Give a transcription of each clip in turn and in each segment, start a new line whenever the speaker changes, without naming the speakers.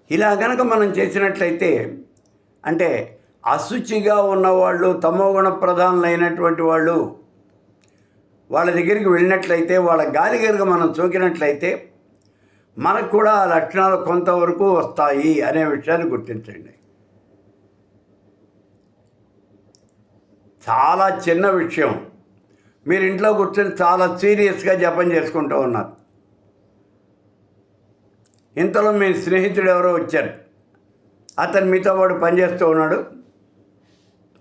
ఇలా గనక మనం చేసినట్లయితే, అంటే అశుచిగా ఉన్నవాళ్ళు, తమోగుణ ప్రధానులైనటువంటి వాళ్ళు వాళ్ళ దగ్గరికి వెళ్ళినట్లయితే, వాళ్ళ గాలి కనుక మనం సోకినట్లయితే మనకు కూడా ఆ లక్షణాలు కొంతవరకు వస్తాయి అనే విషయాన్ని గుర్తించండి. చాలా చిన్న విషయం. మీరు ఇంట్లో కూర్చొని చాలా సీరియస్గా జపం చేసుకుంటూ ఉన్నారు. ఇంతలో మీ స్నేహితుడు ఎవరో వచ్చారు. అతను మీతో పాటు పనిచేస్తూ ఉన్నాడు.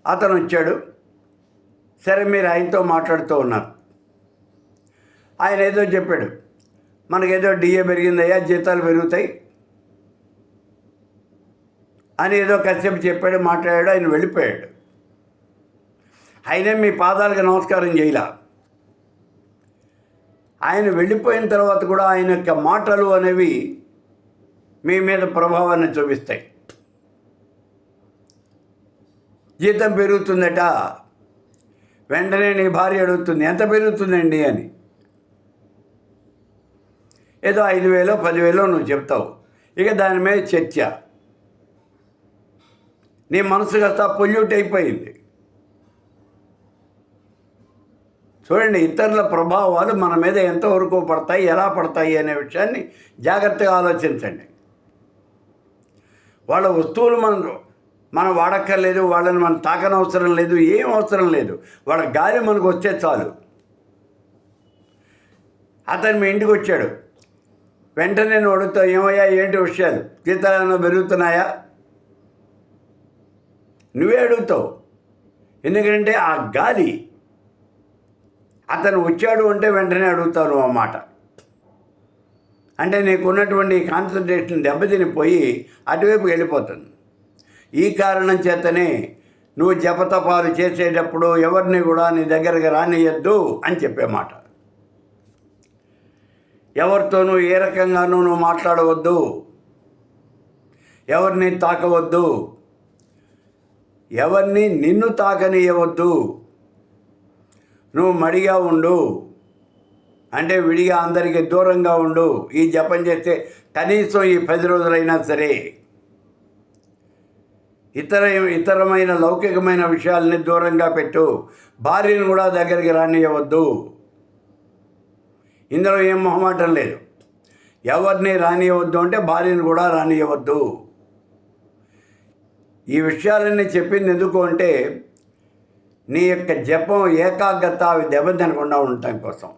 అతను వచ్చాడు. సరే, మీరు ఆయనతో మాట్లాడుతూ ఉన్నారు. ఆయన ఏదో చెప్పాడు, మనకేదో డిఏ పెరిగిందయ్యా, జీతాలు పెరుగుతాయి అని ఏదో కాసేపు చెప్పాడు, మాట్లాడాడు. ఆయన వెళ్ళిపోయాడు. ఆయనే మీ పాదాలకు నమస్కారం చేయలా. ఆయన వెళ్ళిపోయిన తర్వాత కూడా ఆయన యొక్క మాటలు అనేవి మీ మీద ప్రభావాన్ని చూపిస్తాయి. జీతం పెరుగుతుందట, వెంటనే నీ భార్య అడుగుతుంది, ఎంత పెరుగుతుందండి అని. ఏదో 5,000 10,000 నువ్వు చెప్తావు. ఇక దాని మీద చర్చ. నీ మనసు కాస్త పొల్యూట్ అయిపోయింది. చూడండి, ఇతరుల ప్రభావాలు మన మీద ఎంతవరకు పడతాయి, ఎలా పడతాయి అనే విషయాన్ని జాగ్రత్తగా ఆలోచించండి. వాళ్ళ వస్తువులు మనం వాడక్కర్లేదు, వాళ్ళని మనం తాకనవసరం లేదు, ఏం అవసరం లేదు. వాళ్ళ గాలి మనకు వస్తే చాలు. అతను మీ ఇంటికి వచ్చాడు. వెంటనే నువ్వు అడుగుతావు, ఏమయ్యా ఏంటి విషయాలు, జీతాలు పెరుగుతున్నాయా? నువ్వే అడుగుతావు. ఎందుకంటే ఆ గాలి అతను వచ్చాడు అంటే వెంటనే అడుగుతావు నువ్వు అన్నమాట. అంటే నీకున్నటువంటి కాన్సన్ట్రేషన్ దెబ్బతినిపోయి అటువైపు వెళ్ళిపోతుంది. ఈ కారణం చేతనే నువ్వు జపతపాలు చేసేటప్పుడు ఎవరిని కూడా నీ దగ్గరకు రానియద్దు అని చెప్పే మాట. ఎవరితోనూ ఏ రకంగానూ నువ్వు మాట్లాడవద్దు, ఎవరిని తాకవద్దు, ఎవరిని నిన్ను తాకనియవద్దు. నువ్వు మడిగా ఉండు, అంటే విడిగా అందరికీ దూరంగా ఉండు. ఈ జపం చేస్తే కనీసం ఈ 10 రోజులైనా సరే ఇతరమైన లౌకికమైన విషయాలని దూరంగా పెట్టు. భార్యను కూడా దగ్గరికి రానియవద్దు. ఇందులో ఏం మొహమాటం లేదు. ఎవరిని రానియవద్దు అంటే భార్యను కూడా రానియవద్దు. ఈ విషయాలన్నీ చెప్పింది ఎందుకు అంటే నీ యొక్క జపం ఏకాగ్రత అవి దెబ్బతినకుండా ఉండటం కోసం.